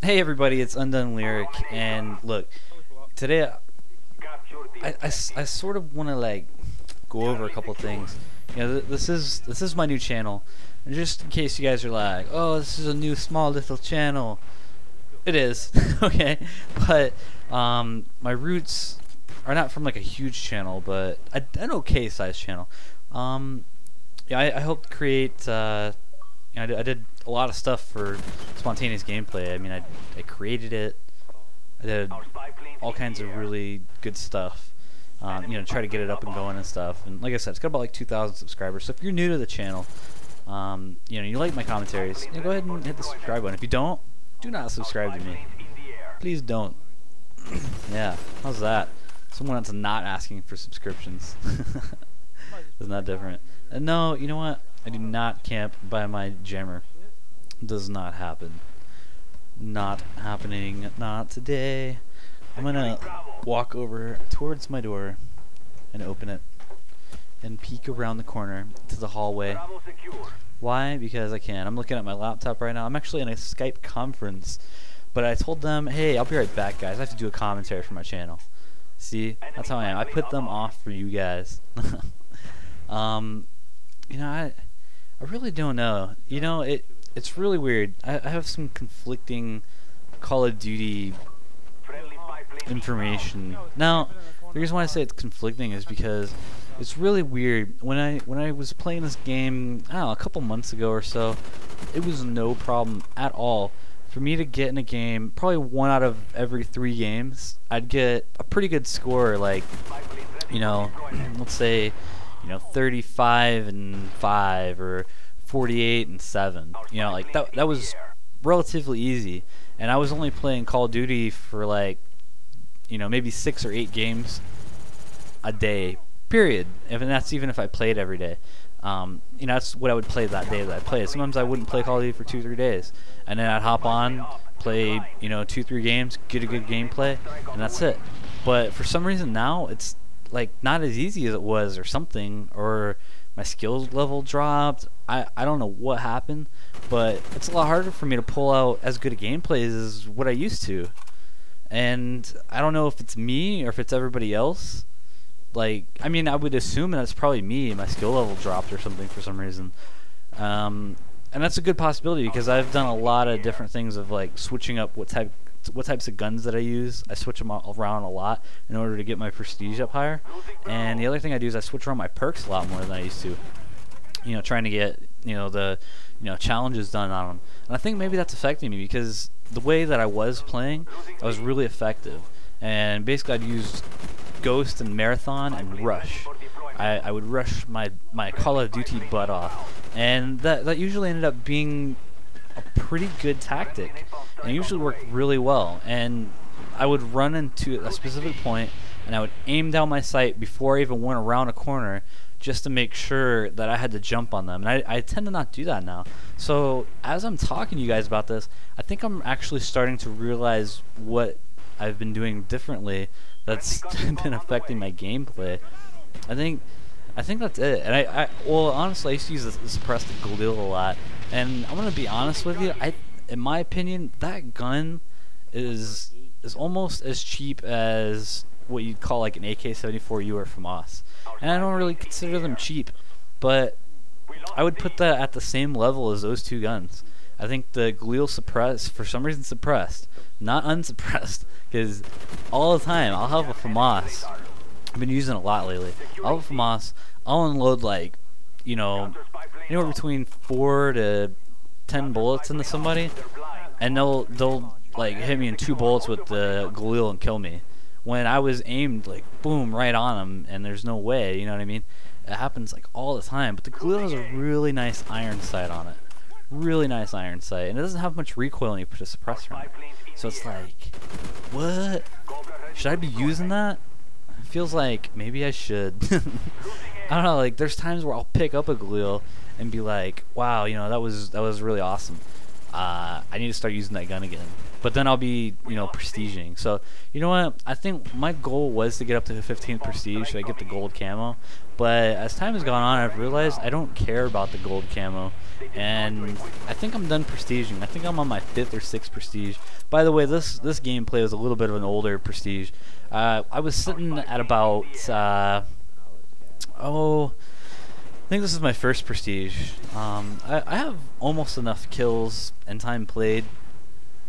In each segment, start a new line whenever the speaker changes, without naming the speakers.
Hey everybody, it's UndoneLyric, and look, today I sort of want to like go over a couple things. You know, this is my new channel, and just in case you guys are like, oh, this is a new small little channel. It is, okay, but my roots are not from like a huge channel, but an okay sized channel. Yeah, I helped create. You know, I did a lot of stuff for spontaneous gameplay. I mean, I created it. I did all kinds of really good stuff. You know, try to get it up and going and stuff. And like I said, it's got about like 2,000 subscribers. So if you're new to the channel, you know, you like my commentaries, you know, go ahead and hit the subscribe button. If you don't, do not subscribe to me. Please don't. Yeah, how's that? Someone that's not asking for subscriptions. Isn't that different? No, you know what? I do not camp by my jammer. Does not happen. Not happening. Not today. I'm gonna walk over towards my door and open it and peek around the corner to the hallway. Why? Because I can. I'm looking at my laptop right now. I'm actually in a Skype conference, but I told them, hey, I'll be right back, guys. I have to do a commentary for my channel. See? That's how I am. I put them off for you guys. You know, I really don't know. You know, it's really weird. I have some conflicting Call of Duty information. Now, the reason why I say it's conflicting is because it's really weird. When I was playing this game, I don't know, a couple months ago or so, it was no problem at all for me to get in a game. Probably 1 out of every 3 games, I'd get a pretty good score. Like, you know, let's say, you know, 35-5 or 48-7. You know, like that was relatively easy, and I was only playing Call of Duty for like, you know, maybe 6 or 8 games a day, period. And that's even if I played every day. You know, that's what I would play that day that I played. Sometimes I wouldn't play Call of Duty for 2-3 days, and then I'd hop on, play, you know, 2-3 games, get a good gameplay, and that's it. But for some reason now it's like not as easy as it was, or something, or my skills level dropped. I don't know what happened, but it's a lot harder for me to pull out as good a gameplay as what I used to. And I don't know if it's me or if it's everybody else. Like, I mean, I would assume that's probably me. My skill level dropped or something for some reason. And that's a good possibility, because I've done a lot of different things of like switching up what types of guns that I use. I switch them around a lot in order to get my prestige up higher. And the other thing I do is I switch around my perks a lot more than I used to. You know, trying to get, you know, the, you know, challenges done on them. And I think maybe that's affecting me, because the way that I was playing, I was really effective. And basically I'd use Ghost and Marathon and Rush. I would rush my Call of Duty butt off. And that usually ended up being a pretty good tactic, and it usually worked really well. And I would run into a specific point, and I would aim down my sight before I even went around a corner, just to make sure that I had to jump on them. And I tend to not do that now. So as I'm talking to you guys about this, I think I'm actually starting to realize what I've been doing differently that's been affecting my gameplay. I think that's it. And well, honestly, I used to use the suppressed Galil a lot, and I'm gonna be honest with you. In my opinion, that gun is almost as cheap as what you'd call like an AK-74U or FAMAS. And I don't really consider them cheap, but I would put that at the same level as those 2 guns. I think the Galil suppressed, for some reason suppressed, not unsuppressed, because all the time I'll have a FAMAS. I've been using it a lot lately. I'll have a FAMAS. I'll unload like, you know, anywhere between 4 to 10 bullets into somebody, and they'll like hit me in 2 bullets with the Galil and kill me, when I was aimed like boom right on them, and there's no way. You know what I mean? It happens like all the time. But the Galil has a really nice iron sight on it. Really nice iron sight, and it doesn't have much recoil when you put a suppressor on it. So it's like, what? Should I be using that? It feels like maybe I should. I don't know, like there's times where I'll pick up a Galil and be like, wow, you know, that was really awesome. I need to start using that gun again. But then I'll be, you know, prestiging. So, you know what? I think my goal was to get up to the 15th prestige so I get the gold camo. But as time has gone on, I've realized I don't care about the gold camo. And I think I'm done prestiging. I think I'm on my 5th or 6th prestige. By the way, this gameplay was a little bit of an older prestige. I was sitting at about, I think this is my 1st prestige. I have almost enough kills and time played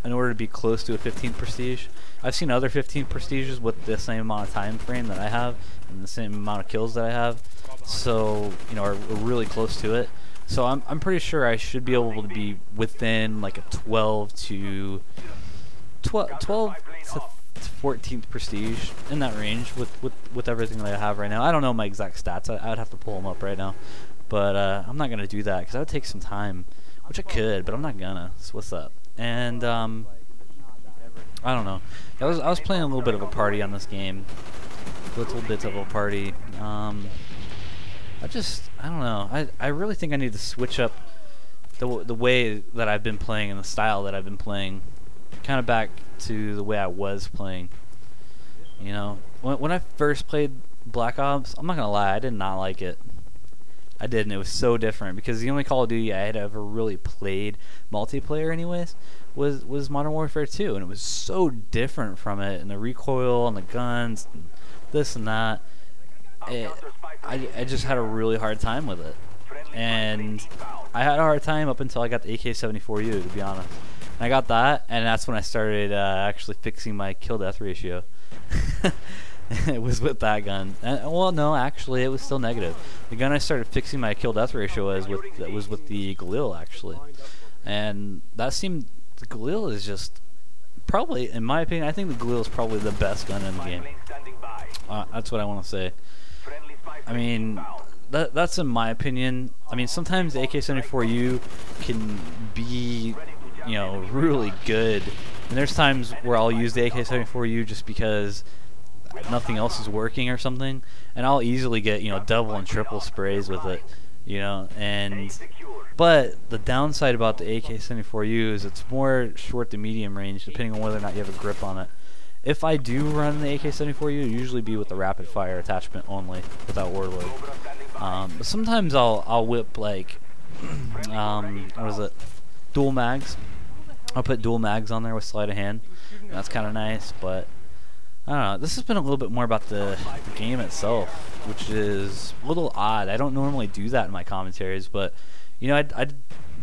in order to be close to a 15th prestige. I've seen other 15th prestiges with the same amount of time frame that I have and the same amount of kills that I have, so you know, are really close to it. So I'm pretty sure I should be able to be within like a 12 to 14th prestige, in that range with everything that I have right now. I don't know my exact stats. I would have to pull them up right now, but I'm not gonna do that because that would take some time, which I could, but I'm not gonna. So what's up? And I don't know. I was playing a little bit of a party on this game, little bits of a party. I don't know. I really think I need to switch up the way that I've been playing and the style that I've been playing, kind of back to the way I was playing. You know, when I first played Black Ops, I'm not gonna lie, I did not like it. I didn't. It was so different because the only Call of Duty I had ever really played multiplayer, anyways, was Modern Warfare 2, and it was so different from it, and the recoil and the guns, and this and that. I just had a really hard time with it, and I had a hard time up until I got the AK-74U, to be honest. And I got that, and that's when I started actually fixing my kill-death ratio. It was with that gun. Well, no, actually, it was still negative. The gun I started fixing my kill-death ratio was with the Galil, actually. And that seemed... The Galil is just... Probably, in my opinion, I think the Galil is probably the best gun in the game. That's what I want to say. I mean... That's in my opinion. I mean, sometimes the AK-74U can be, you know, really good. And there's times where I'll use the AK-74U just because nothing else is working or something, and I'll easily get, you know, double and triple sprays with it, you know. But the downside about the AK-74U is it's more short to medium range, depending on whether or not you have a grip on it. If I do run the AK-74U, it'll usually be with the rapid fire attachment only, without Warlord. But sometimes I'll whip like what is it? Dual mags. I'll put dual mags on there with sleight of hand. And that's kind of nice, but I don't know. This has been a little bit more about the game itself, which is a little odd. I don't normally do that in my commentaries, but you know, I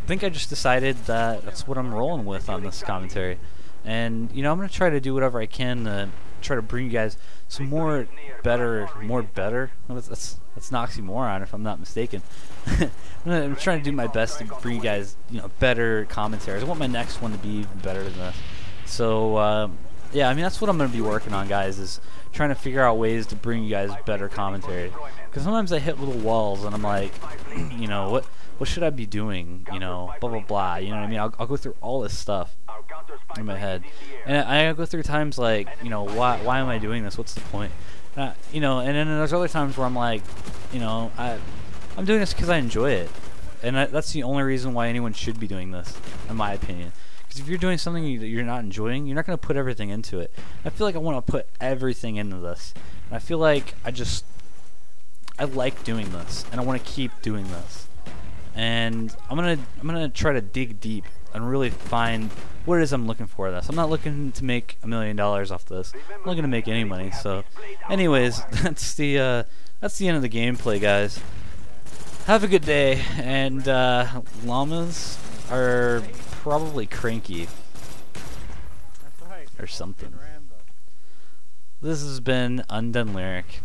think I just decided that that's what I'm rolling with on this commentary. And you know, I'm gonna try to do whatever I can to try to bring you guys some more better. That's an oxymoron, if I'm not mistaken. I'm trying to do my best to bring you guys, you know, better commentaries. I want my next one to be even better than this. So yeah, I mean, that's what I'm gonna be working on, guys, is trying to figure out ways to bring you guys better commentary. Because sometimes I hit little walls and I'm like, you know, what should I be doing? You know, blah blah blah. You know what I mean? I'll go through all this stuff in my head, and I go through times like, you know, why am I doing this? What's the point? You know, and then there's other times where I'm like, you know, I'm doing this because I enjoy it, and that's the only reason why anyone should be doing this, in my opinion. Because if you're doing something that you're not enjoying, you're not going to put everything into it. I feel like I want to put everything into this, and I feel like I like doing this, and I want to keep doing this. And I'm gonna try to dig deep and really find what it is I'm looking for. This I'm not looking to make $1 million off this. I'm not looking to make any money. So, anyways, that's the end of the gameplay, guys. Have a good day. And llamas are probably cranky or something. This has been UndoneLyric.